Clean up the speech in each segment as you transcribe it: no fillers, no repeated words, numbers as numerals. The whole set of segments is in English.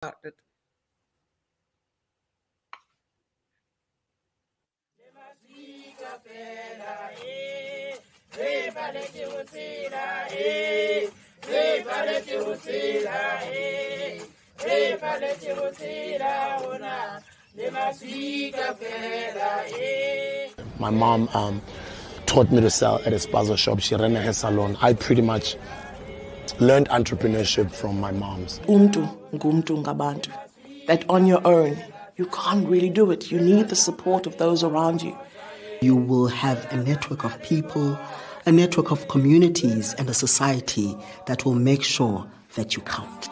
started. My mom taught me to sell at a spaza shop. She ran a hair salon. I pretty much learned entrepreneurship from my mom's. Umntu ngumntu ngabantu. That on your own, you can't really do it. You need the support of those around you. You will have a network of people, a network of communities, and a society that will make sure that you count.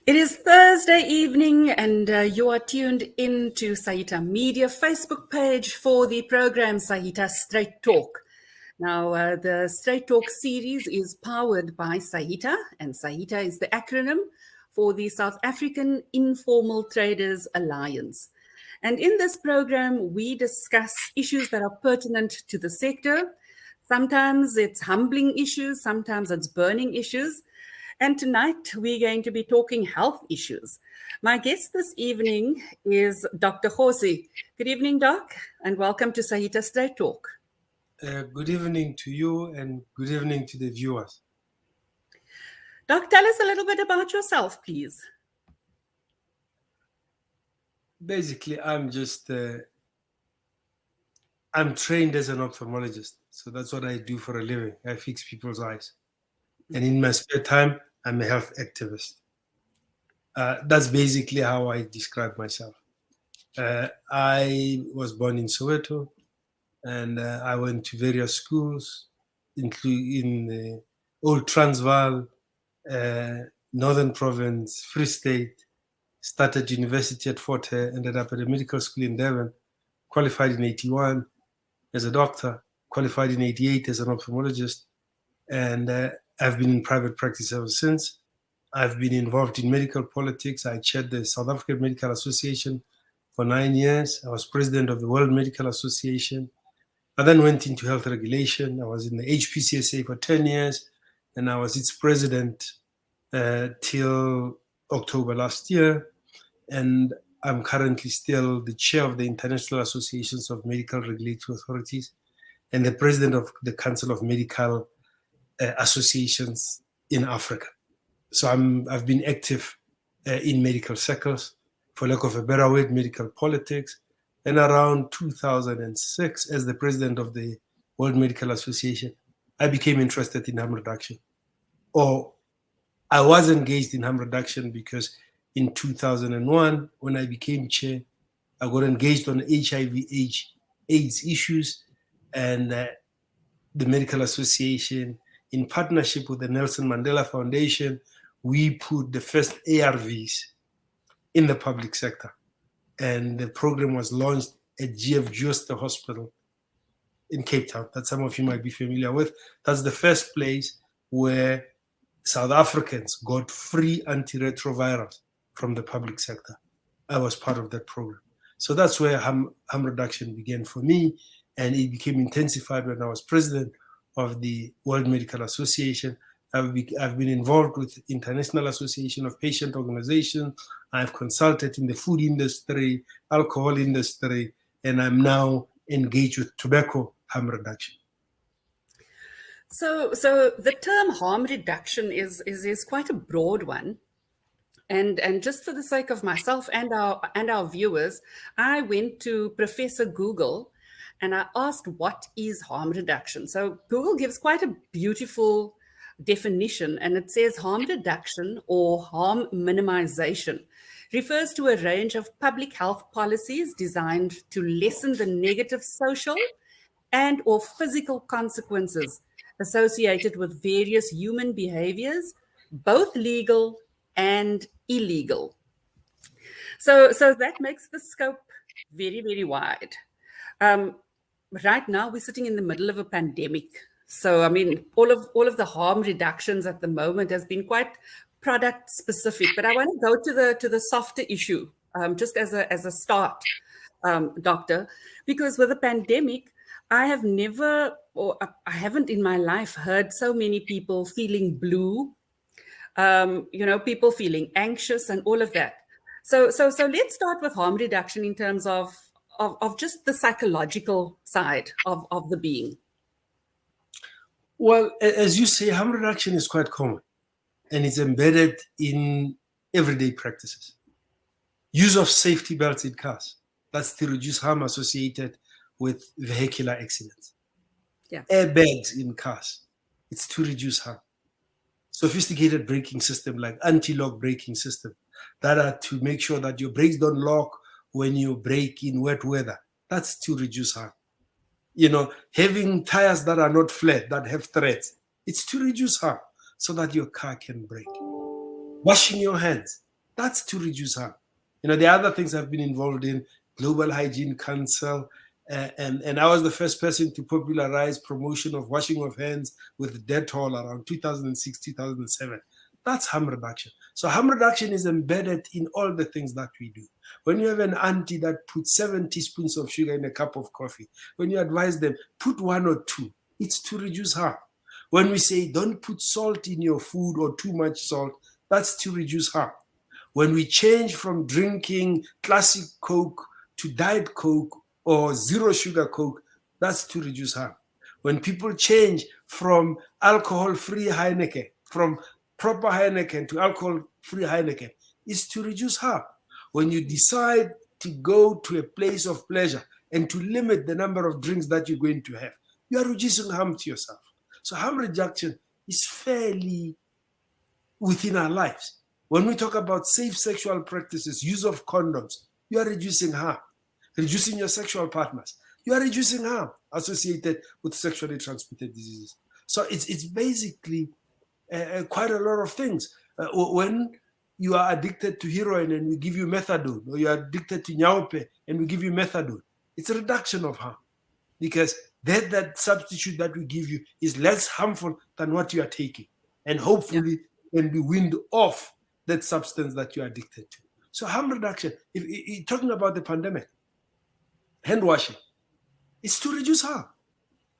It is Thursday evening and you are tuned in to Saita Media Facebook page for the program Saita Straight Talk. Now, the Straight Talk series is powered by Saita, and Saita is the acronym for the South African Informal Traders Alliance. And in this program, we discuss issues that are pertinent to the sector. Sometimes it's humbling issues, sometimes it's burning issues. And tonight, we're going to be talking health issues. My guest this evening is Dr. Khosi. Good evening, Doc, and welcome to Saita Straight Talk. Good evening to you and good evening to the viewers. Doc, tell us a little bit about yourself, please. Basically, I'm trained as an ophthalmologist. So that's what I do for a living. I fix people's eyes. And in my spare time, I'm a health activist. That's basically how I describe myself. I was born in Soweto, and I went to various schools, including in Old Transvaal, Northern Province, Free State, started university at Fort Hare, ended up at a medical school in Devon, qualified in 81 as a doctor, qualified in 88 as an ophthalmologist, and I've been in private practice ever since. I've been involved in medical politics. I chaired the South African Medical Association for 9 years. I was president of the World Medical Association. I then went into health regulation. I was in the HPCSA for 10 years, and I was its president till October last year. And I'm currently still the chair of the International Associations of Medical Regulatory Authorities and the president of the Council of Medical Associations in Africa. So I've been active in medical circles, for lack of a better word, medical politics. And around 2006, as the president of the World Medical Association, I became interested in harm reduction. Or I was engaged in harm reduction because in 2001, when I became chair, I got engaged on HIV/AIDS issues, and the Medical Association, in partnership with the Nelson Mandela Foundation, we put the first ARVs in the public sector. And the program was launched at GF Jooste Hospital in Cape Town, that some of you might be familiar with. That's the first place where South Africans got free antiretrovirals from the public sector. I was part of that program. So that's where harm reduction began for me, and it became intensified when I was president of the World Medical Association. I've been involved with International Association of Patient Organizations. I've consulted in the food industry, alcohol industry, and I'm now engaged with tobacco harm reduction. So the term harm reduction is quite a broad one. And just for the sake of myself and our viewers, I went to Professor Google and I asked, what is harm reduction? So Google gives quite a beautiful definition, and it says harm reduction or harm minimization refers to a range of public health policies designed to lessen the negative social and or physical consequences associated with various human behaviors, both legal and illegal. So that makes the scope very, very wide. Right now, we're sitting in the middle of a pandemic. So, I mean, all of the harm reductions at the moment has been quite product specific. But I want to go to the softer issue, just as a start, Doctor, because with the pandemic, I have never, or I haven't in my life heard so many people feeling blue, people feeling anxious and all of that. So let's start with harm reduction in terms of just the psychological side of the being. Well, as you say, harm reduction is quite common and it's embedded in everyday practices. Use of safety belts in cars. That's to reduce harm associated with vehicular accidents. Yeah. Airbags in cars. It's to reduce harm. Sophisticated braking system like anti-lock braking system that are to make sure that your brakes don't lock when you brake in wet weather. That's to reduce harm. Having tires that are not flat, that have threads, it's to reduce harm so that your car can brake. Washing your hands, that's to reduce harm. The other things I've been involved in, Global Hygiene Council, and I was the first person to popularize promotion of washing of hands with Dettol around 2006, 2007. That's harm reduction. So harm reduction is embedded in all the things that we do. When you have an auntie that puts 7 teaspoons of sugar in a cup of coffee, when you advise them, put 1 or 2, it's to reduce harm. When we say don't put salt in your food or too much salt, that's to reduce harm. When we change from drinking classic Coke to Diet Coke or zero sugar Coke, that's to reduce harm. When people change from alcohol-free Heineken, from proper Heineken to alcohol-free Heineken, it's to reduce harm. When you decide to go to a place of pleasure and to limit the number of drinks that you're going to have, you are reducing harm to yourself. So harm reduction is fairly within our lives. When we talk about safe sexual practices, use of condoms, you are reducing harm. Reducing your sexual partners, you are reducing harm associated with sexually transmitted diseases. So it's basically quite a lot of things. When you are addicted to heroin and we give you methadone, or you are addicted to nyaupe and we give you methadone, it's a reduction of harm because that substitute that we give you is less harmful than what you are taking, and hopefully can be weaned off that substance that you are addicted to. So harm reduction, if talking about the pandemic, hand washing, it's to reduce harm.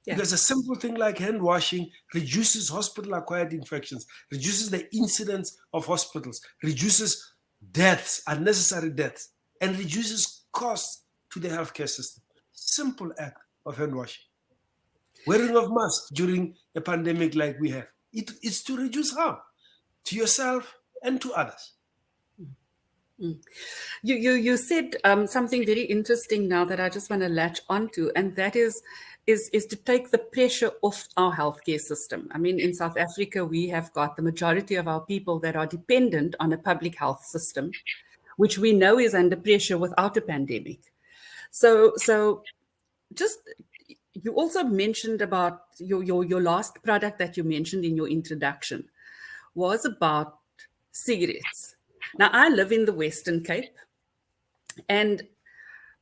Yeah. Because a simple thing like hand washing reduces hospital-acquired infections, reduces the incidence of hospitals, reduces deaths, unnecessary deaths, and reduces costs to the healthcare system. Simple act of hand washing. Wearing of masks during a pandemic like we have, it's to reduce harm to yourself and to others. You said something very interesting now that I just want to latch onto, and that is to take the pressure off our healthcare system. I mean, in South Africa, we have got the majority of our people that are dependent on a public health system, which we know is under pressure without a pandemic. So just, you also mentioned about your last product that you mentioned in your introduction was about cigarettes. Now, I live in the Western Cape, and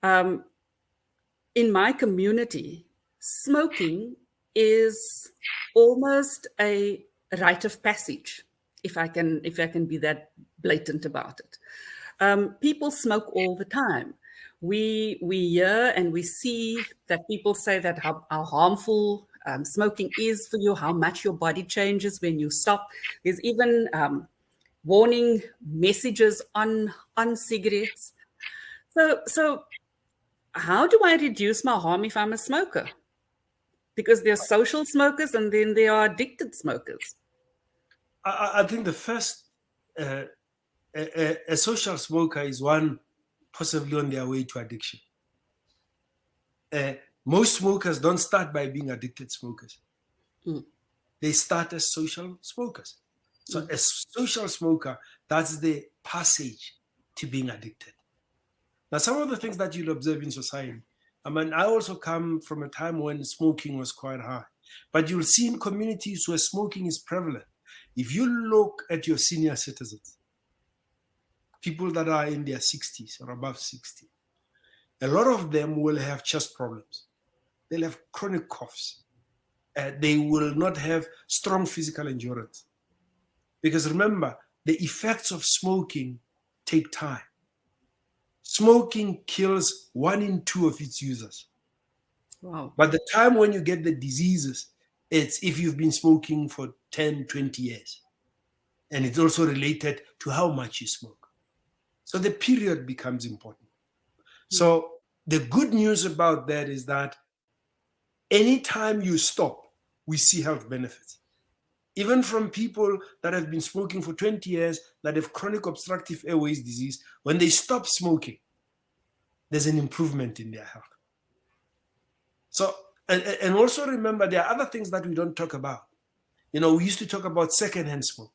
in my community, smoking is almost a rite of passage, if I can be that blatant about it. People smoke all the time. We hear and we see that people say that how harmful smoking is for you, how much your body changes when you stop. There's even warning messages on cigarettes. So how do I reduce my harm if I'm a smoker? Because there are social smokers and then there are addicted smokers. I think the first, a social smoker is one possibly on their way to addiction. Most smokers don't start by being addicted smokers. They start as social smokers. So a social smoker, that's the passage to being addicted. Now, some of the things that you'll observe in society, I mean, I also come from a time when smoking was quite high, but you'll see in communities where smoking is prevalent. If you look at your senior citizens, people that are in their 60s or above 60, a lot of them will have chest problems. They'll have chronic coughs. They will not have strong physical endurance. Because remember, the effects of smoking take time. Smoking kills 1 in 2 of its users. Wow. But the time when you get the diseases, it's if you've been smoking for 10, 20 years. And it's also related to how much you smoke. So the period becomes important. So the good news about that is that anytime you stop, we see health benefits. Even from people that have been smoking for 20 years, that have chronic obstructive airways disease, when they stop smoking, there's an improvement in their health. So, and also remember, there are other things that we don't talk about. We used to talk about secondhand smoke.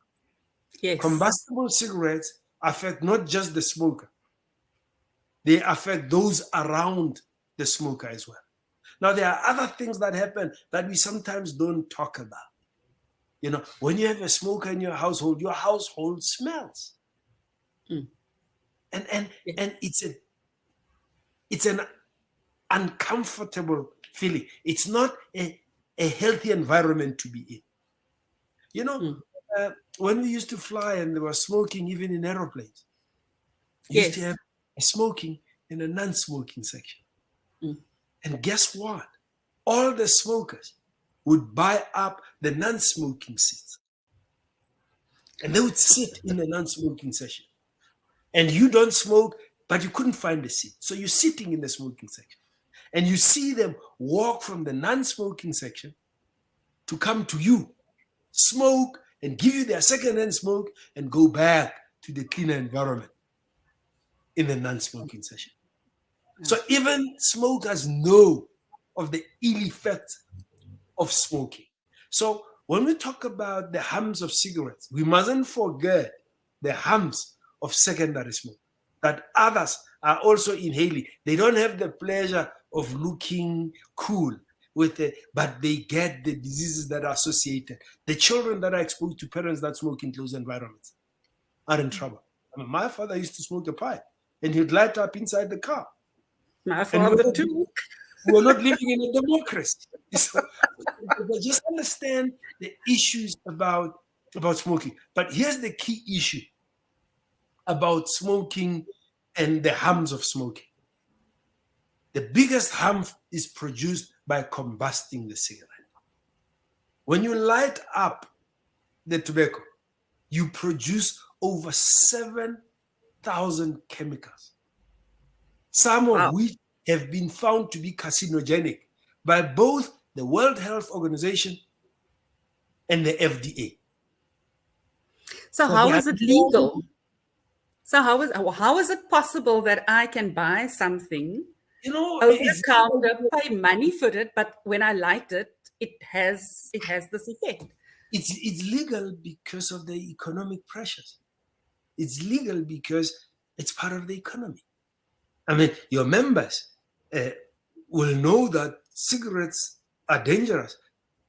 Yes. Combustible cigarettes affect not just the smoker, they affect those around the smoker as well. Now, there are other things that happen that we sometimes don't talk about. When you have a smoker in your household smells. And it's an uncomfortable feeling. It's not a healthy environment to be in. When we used to fly and there was smoking even in aeroplanes, we used to have a smoking and a non-smoking section. And guess what? All the smokers would buy up the non-smoking seats. And they would sit in the non-smoking section. And you don't smoke, but you couldn't find a seat. So you're sitting in the smoking section. And you see them walk from the non-smoking section to come to you, smoke, and give you their second-hand smoke, and go back to the cleaner environment in the non-smoking session. So even smokers know of the ill effects of smoking. So when we talk about the harms of cigarettes, we mustn't forget the harms of secondary smoke, that others are also inhaling. They don't have the pleasure of looking cool with it, but they get the diseases that are associated. The children that are exposed to parents that smoke in closed environments are in trouble. My father used to smoke a pipe, and he'd light up inside the car. My father too. We're not living in a democracy. So, just understand the issues about smoking. But here's the key issue about smoking and the harms of smoking. The biggest harm is produced by combusting the cigarette. When you light up the tobacco, you produce over 7,000 chemicals, some of which have been found to be carcinogenic by both the World Health Organization and the FDA. So how is it legal? So how is it possible that I can buy something over the counter, pay money for it, but when I light it, it has this effect? It's legal because of the economic pressures. It's legal because it's part of the economy. I mean, your members will know that cigarettes are dangerous,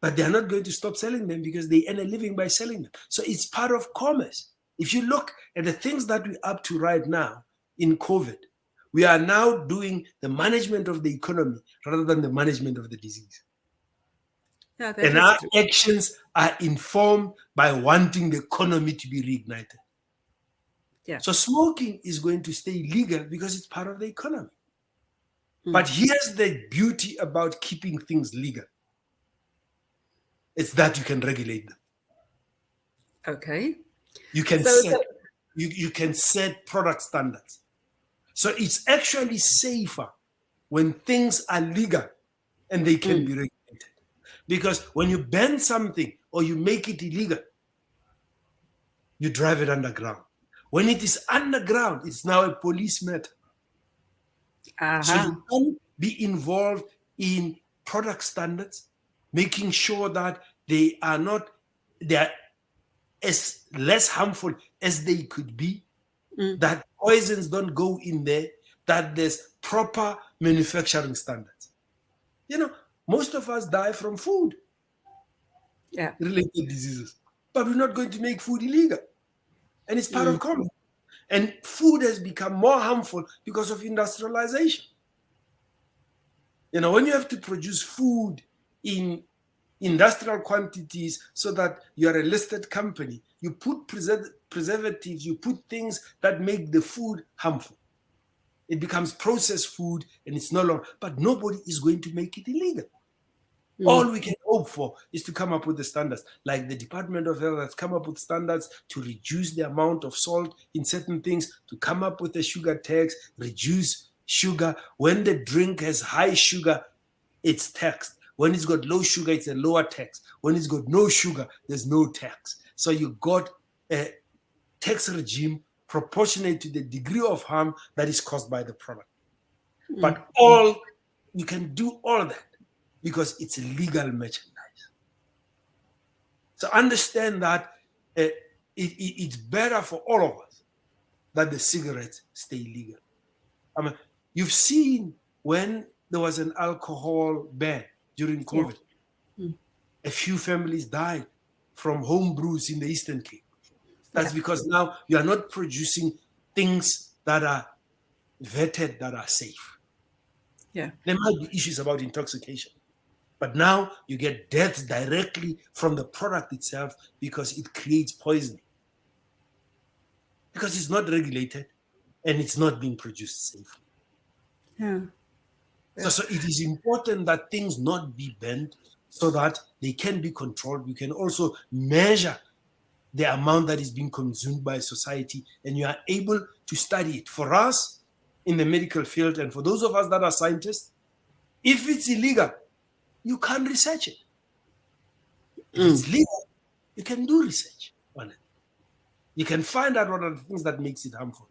but they are not going to stop selling them because they earn a living by selling them. So it's part of commerce. If you look at the things that we're up to right now in COVID, we are now doing the management of the economy rather than the management of the disease. Yeah, and our actions are informed by wanting the economy to be reignited. Yeah. So smoking is going to stay legal because it's part of the economy. But here's the beauty about keeping things legal. It's that you can regulate them. Okay. You can you can set product standards. So it's actually safer when things are legal and they can be regulated. Because when you ban something or you make it illegal, you drive it underground. When it is underground, it's now a police matter. So you can be involved in product standards, making sure that they are as less harmful as they could be, that poisons don't go in there, that there's proper manufacturing standards. You know, most of us die from food related diseases, but we're not going to make food illegal. And it's part of commerce. And food has become more harmful because of industrialization. You know, when you have to produce food in industrial quantities so that you're a listed company, you put preservatives, you put things that make the food harmful. It becomes processed food and it's no longer, but nobody is going to make it illegal. All we can hope for is to come up with the standards, like the Department of Health has come up with standards to reduce the amount of salt in certain things, to come up with a sugar tax, reduce sugar. When the drink has high sugar, it's taxed. When it's got low sugar, it's a lower tax. When it's got no sugar, there's no tax. So you got a tax regime proportionate to the degree of harm that is caused by the product. But you can do all that because it's legal merchandise. So understand that it's better for all of us that the cigarettes stay legal. I mean, you've seen when there was an alcohol ban during COVID, a few families died from home brews in the Eastern Cape. That's because now you are not producing things that are vetted, that are safe. Yeah. There might be issues about intoxication, but now you get deaths directly from the product itself because it creates poisoning. Because it's not regulated and it's not being produced safely. Yeah. So it is important that things not be banned so that they can be controlled. You can also measure the amount that is being consumed by society, and you are able to study it. For us in the medical field, and for those of us that are scientists, if it's illegal, you can't research it. If it's legal, you can do research on it. You can find out what are the things that makes it harmful.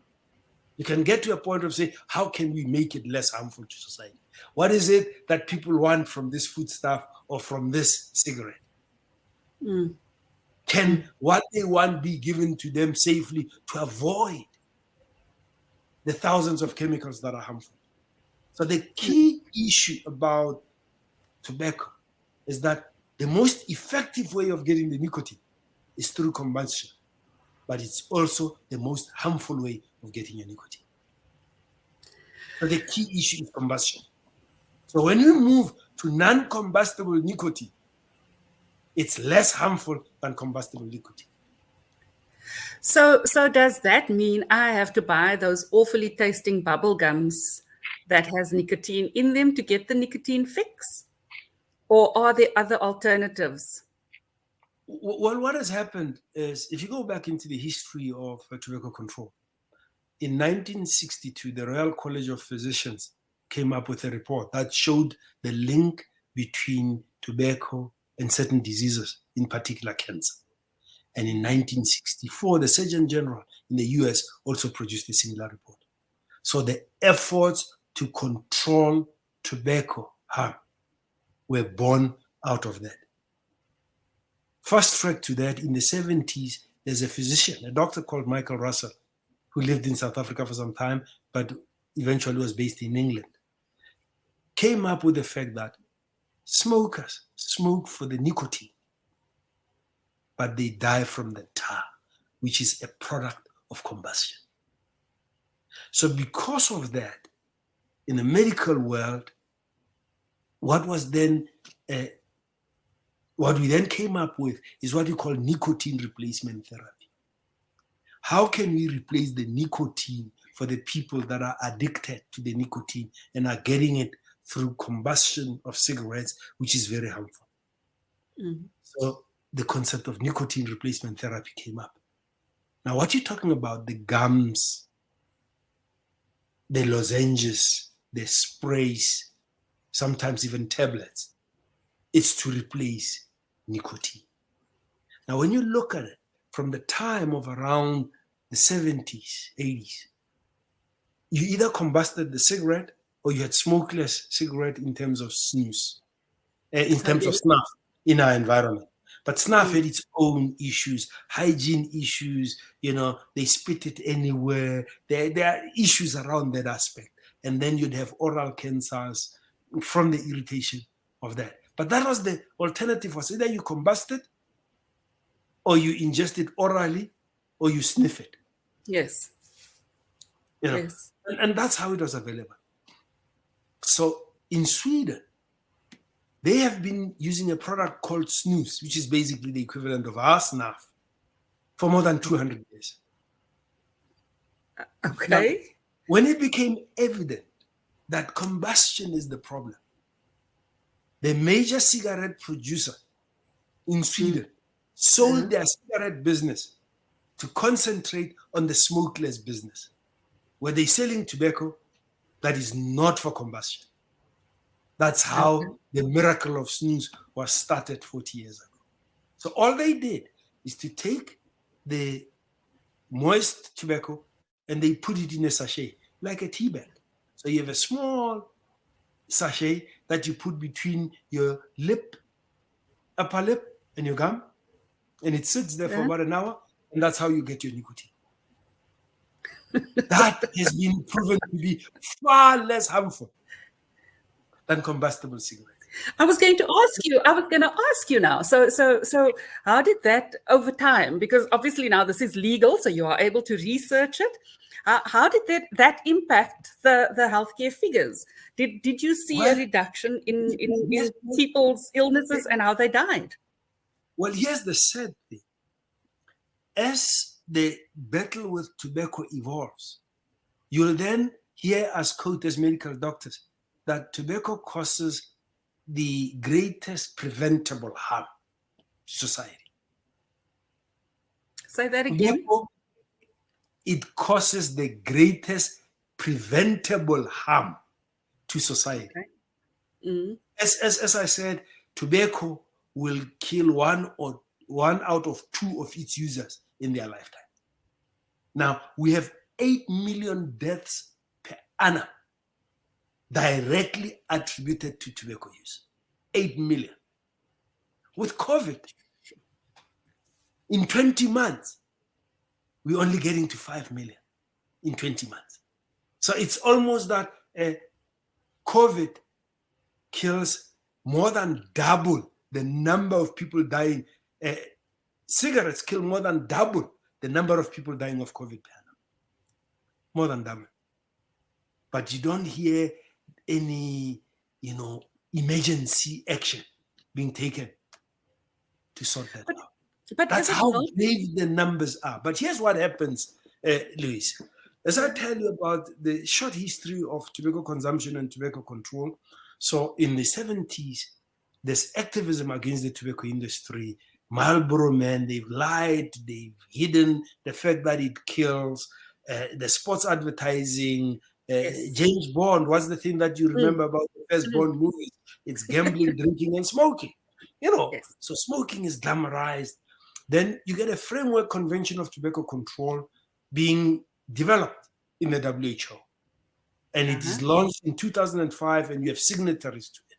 You can get to a point of saying, how can we make it less harmful to society? What is it that people want from this foodstuff or from this cigarette? Can what they want be given to them safely to avoid the thousands of chemicals that are harmful? So the key issue about tobacco is that the most effective way of getting the nicotine is through combustion, but it's also the most harmful way of getting your nicotine. So the key issue is combustion. So when you move to non-combustible nicotine, it's less harmful than combustible nicotine. So does that mean I have to buy those awfully tasting bubble gums that has nicotine in them to get the nicotine fix? Or are there other alternatives? Well, what has happened is, if you go back into the history of tobacco control, in 1962, the Royal College of Physicians came up with a report that showed the link between tobacco and certain diseases, in particular cancer. And in 1964, the Surgeon General in the US also produced a similar report. So the efforts to control tobacco harm were born out of that. Fast track to that, in the 70s, there's a physician, a doctor called Michael Russell, who lived in South Africa for some time, but eventually was based in England, came up with the fact that smokers smoke for the nicotine, but they die from the tar, which is a product of combustion. So because of that, in the medical world, what we then came up with is what we call nicotine replacement therapy. How can we replace the nicotine for the people that are addicted to the nicotine and are getting it through combustion of cigarettes, which is very harmful? So the concept of nicotine replacement therapy came up. Now, what you're talking about, the gums, the lozenges, the sprays, sometimes even tablets, it's to replace nicotine. Now, when you look at it from the time of around the 70s, 80s, you either combusted the cigarette or you had smokeless cigarette in terms of snus, in terms of snuff in our environment. But snuff had its own issues, hygiene issues, they spit it anywhere. There are issues around that aspect. And then you'd have oral cancers from the irritation of that. But that was the alternative, was either you combust it or you ingest it orally or you sniff it. Yes. Yes. And that's how it was available. So in Sweden, they have been using a product called snus, which is basically the equivalent of our snuff, for more than 200 years. Okay. Now, When it became evident that combustion is the problem, the major cigarette producer in Sweden sold their cigarette business to concentrate on the smokeless business, where they're selling tobacco that is not for combustion. That's how the miracle of snus was started 40 years ago. So all they did is to take the moist tobacco and they put it in a sachet, like a tea bag. So you have a small sachet that you put between your lip, upper lip, and your gum, and it sits there for about an hour, and that's how you get your nicotine. That has been proven to be far less harmful than combustible cigarettes. I was going to ask you now. So how did that over time? Because obviously now this is legal, so you are able to research it. How did that impact the healthcare figures? Did you see a reduction in people's illnesses and how they died? Well, here's the sad thing. As the battle with tobacco evolves, you'll then hear us quote as medical doctors that tobacco causes the greatest preventable harm to society. Say that again. Tobacco, it causes the greatest preventable harm to society. Okay. As I said, tobacco will kill one out of two of its users in their lifetime. Now, we have 8 million deaths per annum directly attributed to tobacco use. 8 million. With COVID, in 20 months, we're only getting to 5 million in 20 months. So it's almost that COVID kills more than double the number of people dying. Cigarettes kill more than double the number of people dying of COVID per annum. More than double. But you don't hear any, emergency action being taken to sort that out. But that's how grave the numbers are. But here's what happens, Louise. As I tell you about the short history of tobacco consumption and tobacco control, so in the 70s, there's activism against the tobacco industry. Marlboro Man, they've lied, they've hidden the fact that it kills. The sports advertising, James Bond, what's the thing that you remember about the first Bond movies? It's gambling, drinking, and smoking. So smoking is glamorized. Then you get a framework convention of tobacco control being developed in the WHO. And it is launched in 2005, and you have signatories to it.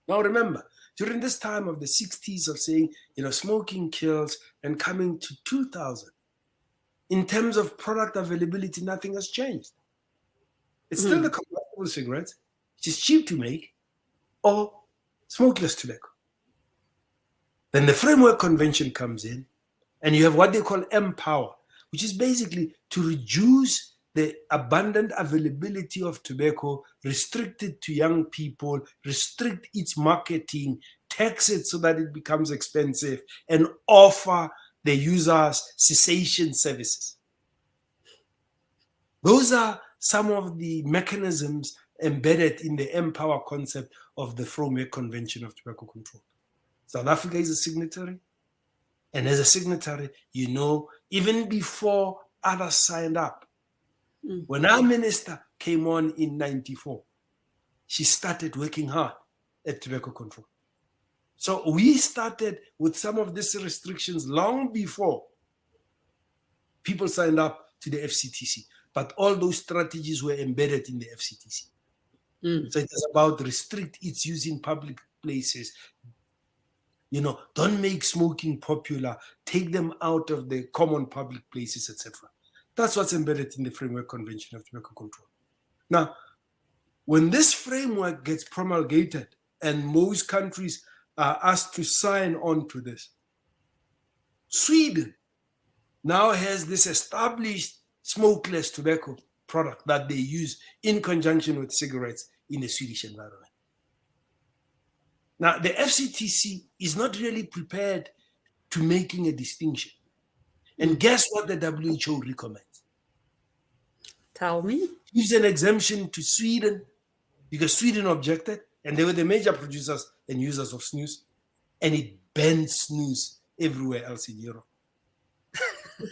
Now remember, during this time of the 60s of saying, smoking kills, and coming to 2000, in terms of product availability, nothing has changed. It's still the combustible cigarettes, which is cheap to make, or smokeless tobacco. Then the framework convention comes in, and you have what they call Empower, which is basically to reduce the abundant availability of tobacco, restrict it to young people, restrict its marketing, tax it so that it becomes expensive, and offer the users cessation services. Those are some of the mechanisms embedded in the Empower concept of the Framework Convention of Tobacco Control. South Africa is a signatory, and as a signatory, even before others signed up, when our minister came on in 94, she started working hard at tobacco control. So we started with some of these restrictions long before people signed up to the FCTC, but all those strategies were embedded in the FCTC. So it is about restrict its use in public places. Don't make smoking popular, take them out of the common public places, etc. That's what's embedded in the Framework Convention of Tobacco Control. Now, when this framework gets promulgated and most countries are asked to sign on to this, Sweden now has this established smokeless tobacco product that they use in conjunction with cigarettes in the Swedish environment. Now, the FCTC is not really prepared to making a distinction. And guess what the WHO recommends? Tell me. Gives an exemption to Sweden because Sweden objected, and they were the major producers and users of snus, and it banned snus everywhere else in Europe.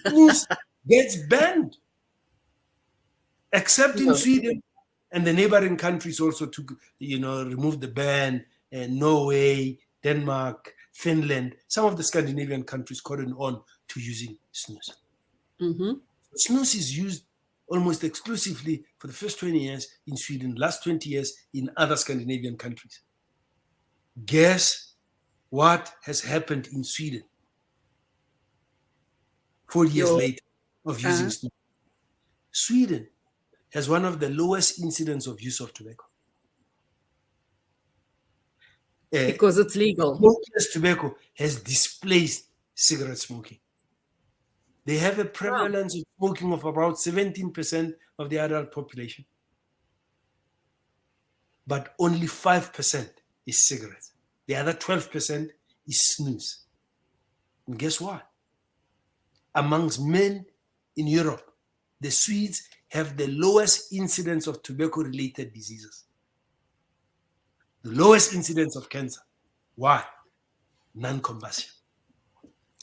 Snus gets banned, except in Sweden, and the neighboring countries also took, removed the ban, and Norway, Denmark, Finland, some of the Scandinavian countries cottoned on to using snus. Mm-hmm. Snus is used almost exclusively for the first 20 years in Sweden, last 20 years in other Scandinavian countries. Guess what has happened in Sweden 4 years later of using snus? Sweden has one of the lowest incidents of use of tobacco. Because it's legal. Smokeless tobacco has displaced cigarette smoking. They have a prevalence of smoking of about 17% of the adult population. But only 5% is cigarettes. The other 12% is snus. And guess what? Amongst men in Europe, the Swedes have the lowest incidence of tobacco-related diseases. The lowest incidence of cancer. Why? Non-combustion.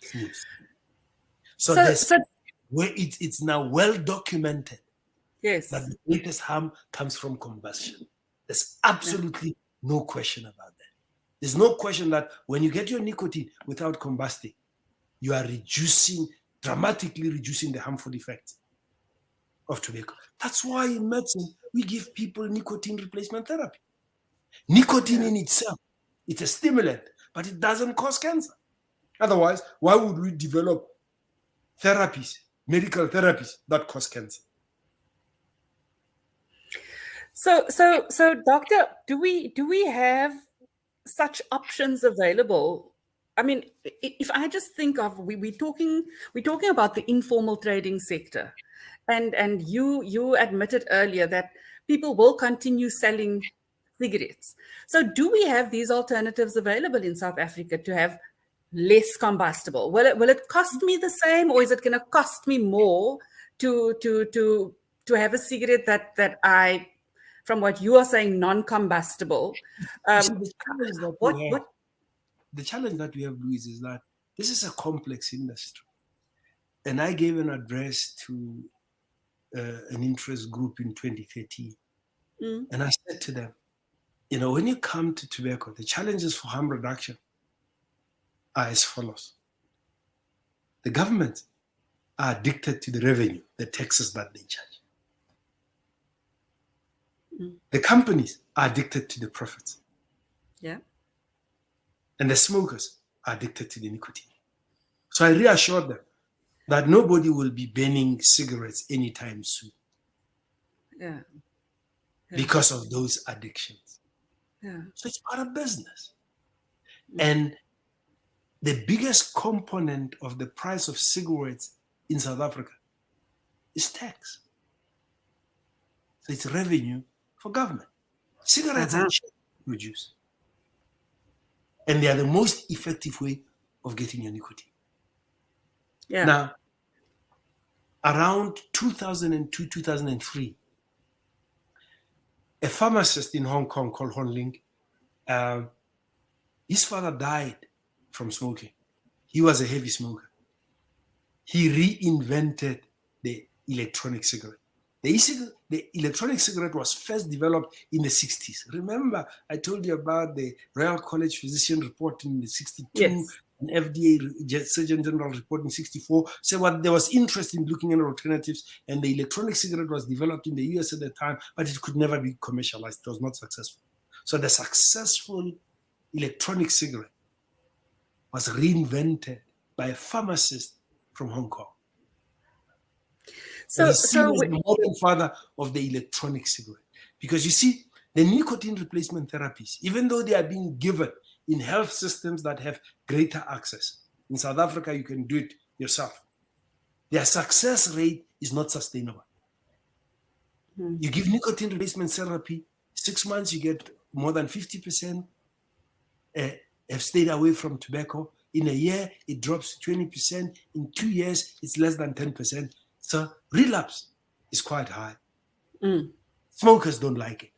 Snus. So it's now well documented that the greatest harm comes from combustion. There's absolutely no question about that. There's no question that when you get your nicotine without combusting, you are dramatically reducing the harmful effects of tobacco. That's why in medicine, we give people nicotine replacement therapy. Nicotine in itself, it's a stimulant, but it doesn't cause cancer. Otherwise, why would we develop therapies, medical therapies that cause cancer? So, doctor, do we have such options available? I mean, if I just think of we're talking about the informal trading sector, and you admitted earlier that people will continue selling cigarettes. So, do we have these alternatives available in South Africa to have less combustible? Will it cost me the same, or is it going to cost me more to have a cigarette that I, from what you are saying, non-combustible? The challenge that we have, Louise, is that this is a complex industry. And I gave an address to an interest group in 2013. And I said to them, when you come to tobacco, the challenges for harm reduction are as follows. The governments are addicted to the revenue, the taxes that they charge. The companies are addicted to the profits. Yeah. And the smokers are addicted to the nicotine. So I reassured them that nobody will be banning cigarettes anytime soon. Yeah. Because of those addictions. Yeah. So it's part of business. And the biggest component of the price of cigarettes in South Africa is tax. So it's revenue for government. Cigarettes are cheap to produce. And they are the most effective way of getting your nicotine. Yeah. Now, around 2002, 2003, a pharmacist in Hong Kong called Hon Ling, his father died from smoking. He was a heavy smoker. He reinvented the electronic cigarette. The electronic cigarette was first developed in the 60s. Remember, I told you about the Royal College Physician report in the 62, Yes. and FDA Surgeon General report in 64. So there was interest in looking at alternatives, and the electronic cigarette was developed in the US at the time, but it could never be commercialized. It was not successful. So the successful electronic cigarette was reinvented by a pharmacist from Hong Kong. So he's seen as the modern father of the electronic cigarette. Because you see, the nicotine replacement therapies, even though they are being given in health systems that have greater access, in South Africa you can do it yourself, their success rate is not sustainable. You give nicotine replacement therapy, 6 months you get more than 50% have stayed away from tobacco. In a year, it drops to 20%. In 2 years, it's less than 10%. So relapse is quite high. Smokers don't like it.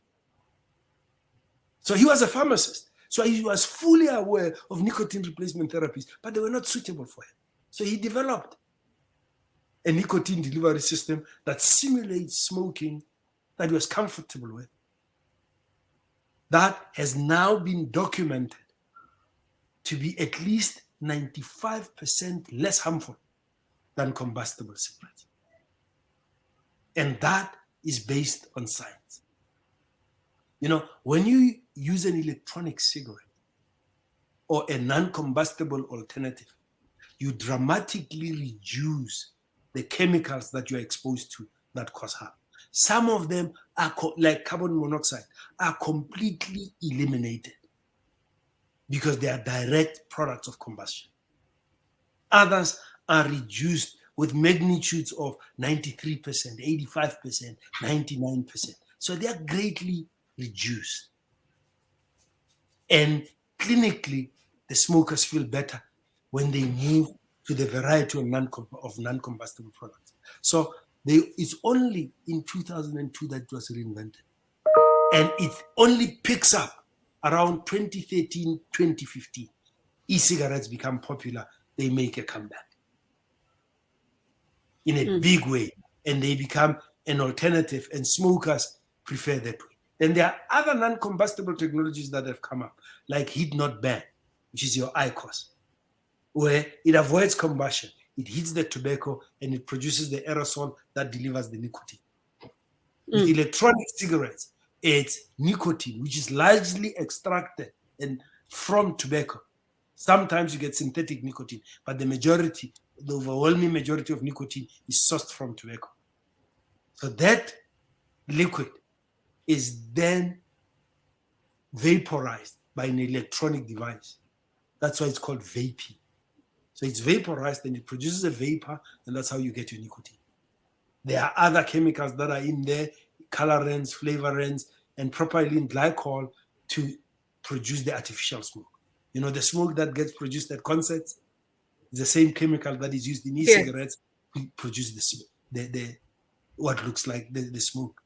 So he was a pharmacist. So he was fully aware of nicotine replacement therapies, but they were not suitable for him. So he developed a nicotine delivery system that simulates smoking that he was comfortable with. That has now been documented to be at least 95% less harmful than combustible cigarettes. And that is based on science. You know, when you use an electronic cigarette or a non-combustible alternative, you dramatically reduce the chemicals that you're exposed to that cause harm. Some of them are like carbon monoxide, are completely eliminated because they are direct products of combustion. Others are reduced with magnitudes of 93%, 85%, 99%. So they are greatly reduced. And clinically, the smokers feel better when they move to the variety of non-combustible products. So it's only in 2002 that it was reinvented. And it only picks up around 2013, 2015. E-cigarettes become popular. They make a comeback in a big way. And they become an alternative, and smokers prefer that way. Then there are other non-combustible technologies that have come up, like heat not burn, which is your IQOS, where it avoids combustion. It heats the tobacco and it produces the aerosol that delivers the nicotine. With electronic cigarettes, it's nicotine, which is largely extracted from tobacco. Sometimes you get synthetic nicotine, but the overwhelming majority of nicotine is sourced from tobacco. So that liquid is then vaporized by an electronic device. That's why it's called vaping. So it's vaporized and it produces a vapor, and that's how you get your nicotine. There are other chemicals that are in there, colorants, flavorants, and propylene glycol to produce the artificial smoke. You know, the smoke that gets produced at concerts is the same chemical that is used in e-cigarettes to produce the what looks like the smoke.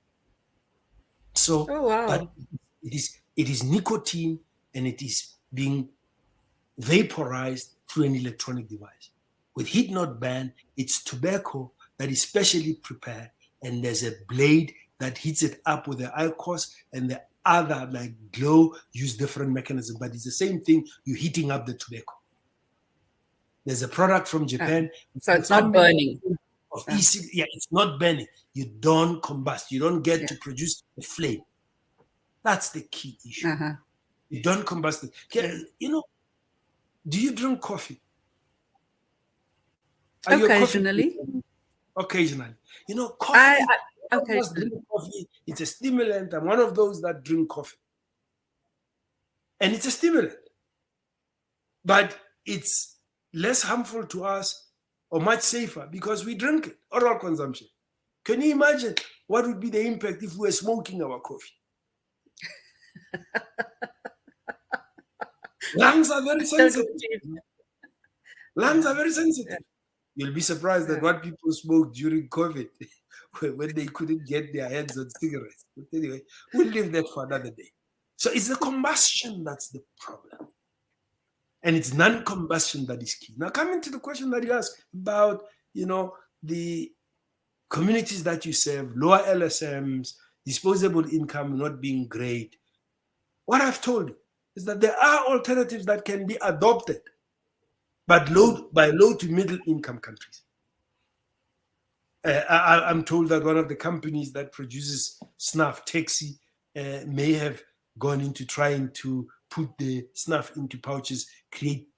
So, but it is nicotine, and it is being vaporized through an electronic device. With heat not burn, it's tobacco that is specially prepared, and there's a blade that heats it up with the IQOS, and the other, like glow, use different mechanism, but it's the same thing. You're heating up the tobacco. There's a product from Japan. So it's not burning. It's not burning. You don't combust. You don't get to produce a flame. That's the key issue. You don't combust it. You know, do you drink coffee? Occasionally. Occasionally. You know, coffee. Occasionally. Coffee. It's a stimulant. I'm one of those that drink coffee. And it's a stimulant. But it's less harmful to us, or much safer, because we drink it, oral consumption. Can you imagine what would be the impact if we were smoking our coffee? Lungs are very sensitive. Lungs are very sensitive. You'll be surprised at what people smoked during COVID when they couldn't get their hands on cigarettes. But anyway, we'll leave that for another day. So it's the combustion that's the problem. And it's non-combustion that is key. Now, coming to the question that you asked about, you know, the communities that you serve, lower LSMs, disposable income not being great. What I've told you is that there are alternatives that can be adopted, but by low to middle income countries. I'm told that one of the companies that produces snuff, Taxi, may have gone into trying to put the snuff into pouches, create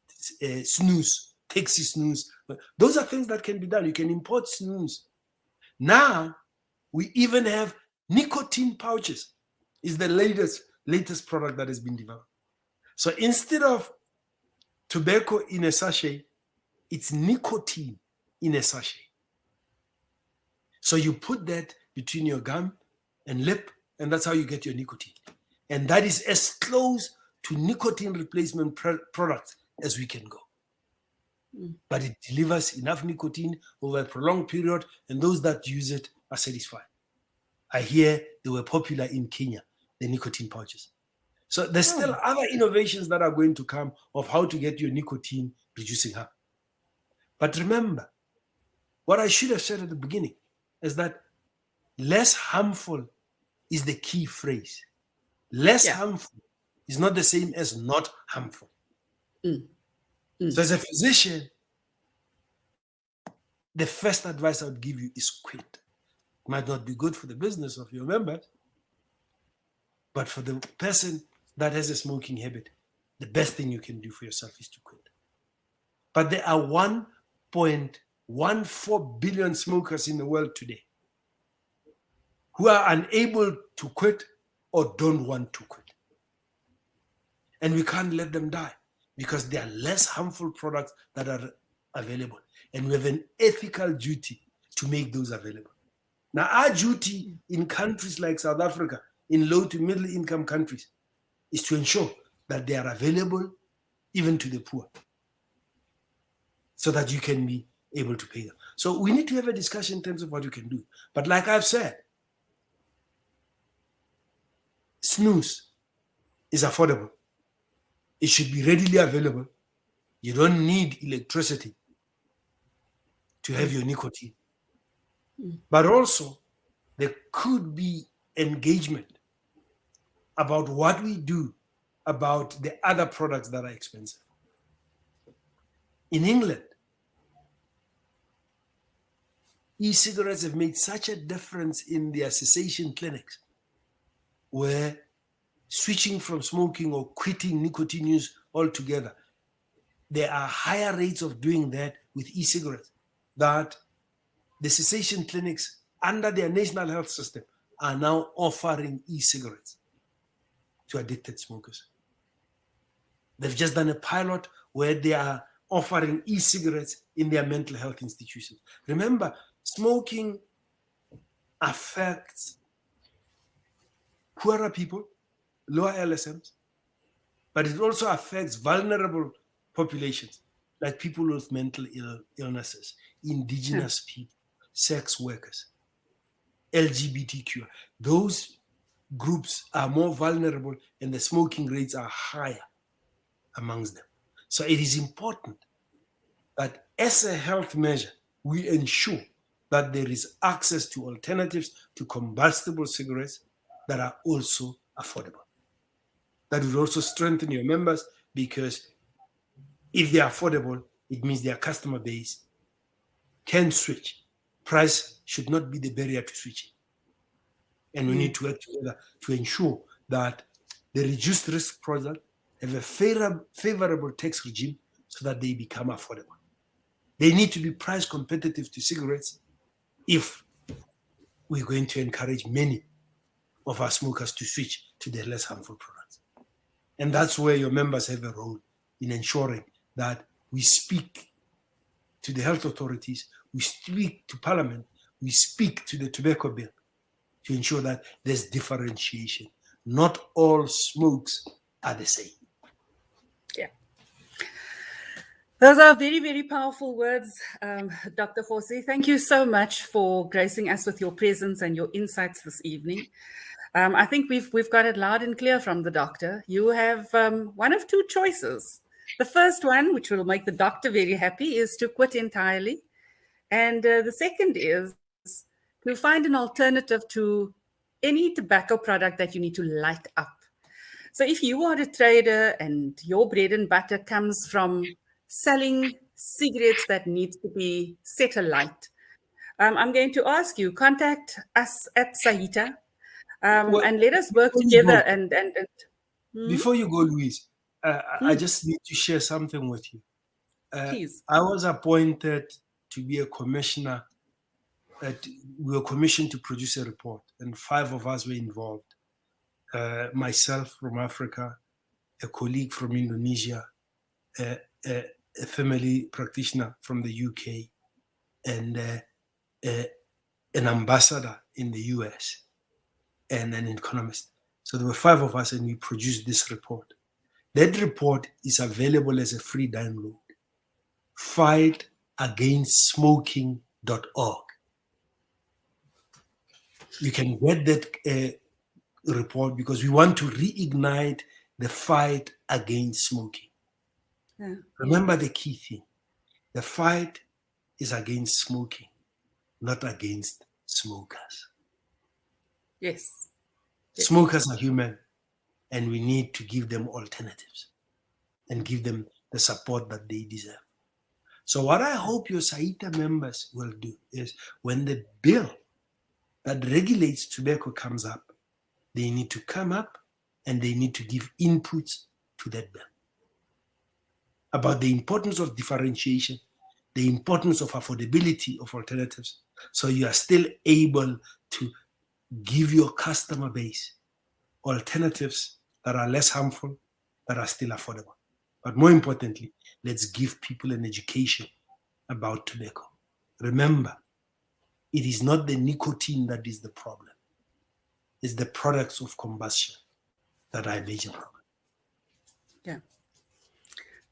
snus, Taxi snus. Those are things that can be done. You can import snus. Now, we even have nicotine pouches. Is the latest product that has been developed. So instead of tobacco in a sachet, it's nicotine in a sachet. So you put that between your gum and lip, and that's how you get your nicotine. And that is as close to nicotine replacement products as we can go. But it delivers enough nicotine over a prolonged period, and those that use it are satisfied. I hear they were popular in Kenya, the nicotine pouches. So there's still other innovations that are going to come of how to get your nicotine reducing harm. But remember, what I should have said at the beginning is that less harmful is the key phrase. Less harmful is not the same as not harmful. So as a physician, the first advice I would give you is quit. Might not be good for the business of your members, but for the person that has a smoking habit, the best thing you can do for yourself is to quit. But there are 1.14 billion smokers in the world today who are unable to quit or don't want to quit. And we can't let them die because there are less harmful products that are available. And we have an ethical duty to make those available. Now, our duty in countries like South Africa, in low to middle income countries, is to ensure that they are available even to the poor so that you can be able to pay them. So we need to have a discussion in terms of what you can do. But like I've said, snus is affordable. It should be readily available. You don't need electricity to have your nicotine. But also, there could be engagement about what we do about the other products that are expensive. In England, e-cigarettes have made such a difference in their cessation clinics, where switching from smoking or quitting nicotine use altogether, there are higher rates of doing that with e-cigarettes, that the cessation clinics under their national health system are now offering e-cigarettes to addicted smokers. They've just done a pilot where they are offering e-cigarettes in their mental health institutions. Remember, smoking affects poorer people, lower LSMs, but it also affects vulnerable populations like people with mental illnesses, indigenous people, sex workers, LGBTQ. Those groups are more vulnerable and the smoking rates are higher amongst them. So it is important that as a health measure, we ensure that there is access to alternatives to combustible cigarettes that are also affordable. That will also strengthen your members, because if they are affordable, it means their customer base can switch. Price should not be the barrier to switching. And we need to work together to ensure that the reduced risk products have a favorable tax regime so that they become affordable. They need to be price competitive to cigarettes if we're going to encourage many of our smokers to switch to the less harmful products. And that's where your members have a role in ensuring that we speak to the health authorities, we speak to Parliament, we speak to the tobacco bill to ensure that there's differentiation. Not all smokes are the same. Yeah. Those are very, very powerful words, Dr. Kgosi. Thank you so much for gracing us with your presence and your insights this evening. I think we've got it loud and clear from the doctor. You have one of two choices. The first one, which will make the doctor very happy, is to quit entirely. And the second is to find an alternative to any tobacco product that you need to light up. So if you are a trader and your bread and butter comes from selling cigarettes that need to be set alight, I'm going to ask you, contact us at Saita and let us work together. Before you go, Louise, I just need to share something with you. Please. I was appointed to be a commissioner. We were commissioned to produce a report, and 5 of us were involved. Myself from Africa, a colleague from Indonesia, a family practitioner from the UK, and an ambassador in the US, and an economist. So there were 5 of us, and we produced this report. That report is available as a free download. FightAgainstSmoking.org. You can get that report, because we want to reignite the fight against smoking. Yeah. Remember the key thing. The fight is against smoking, not against smokers. Yes. Yes. Smokers are human, and we need to give them alternatives and give them the support that they deserve. So what I hope your Saita members will do is, when the bill that regulates tobacco comes up, they need to come up and they need to give inputs to that bill about the importance of differentiation, the importance of affordability of alternatives, so you are still able to give your customer base alternatives that are less harmful, that are still affordable. But more importantly, let's give people an education about tobacco. Remember, it is not the nicotine that is the problem. It's the products of combustion that are a major problem. Yeah.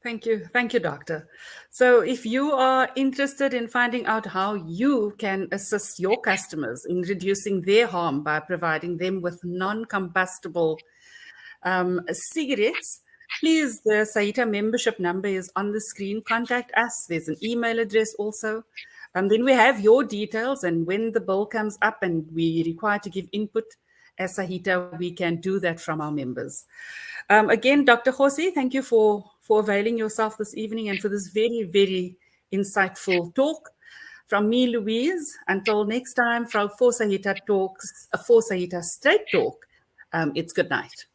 Thank you. Thank you, Doctor. So if you are interested in finding out how you can assist your customers in reducing their harm by providing them with non-combustible cigarettes, please, the Saita membership number is on the screen. Contact us. There's an email address also. Then we have your details, and when the bill comes up and we require to give input as Saita, we can do that from our members. Again, Dr. Kgosi, thank you for availing yourself this evening and for this very, very insightful talk. From me, Louise, until next time, for Saita Talks, for Saita Straight Talk, it's good night.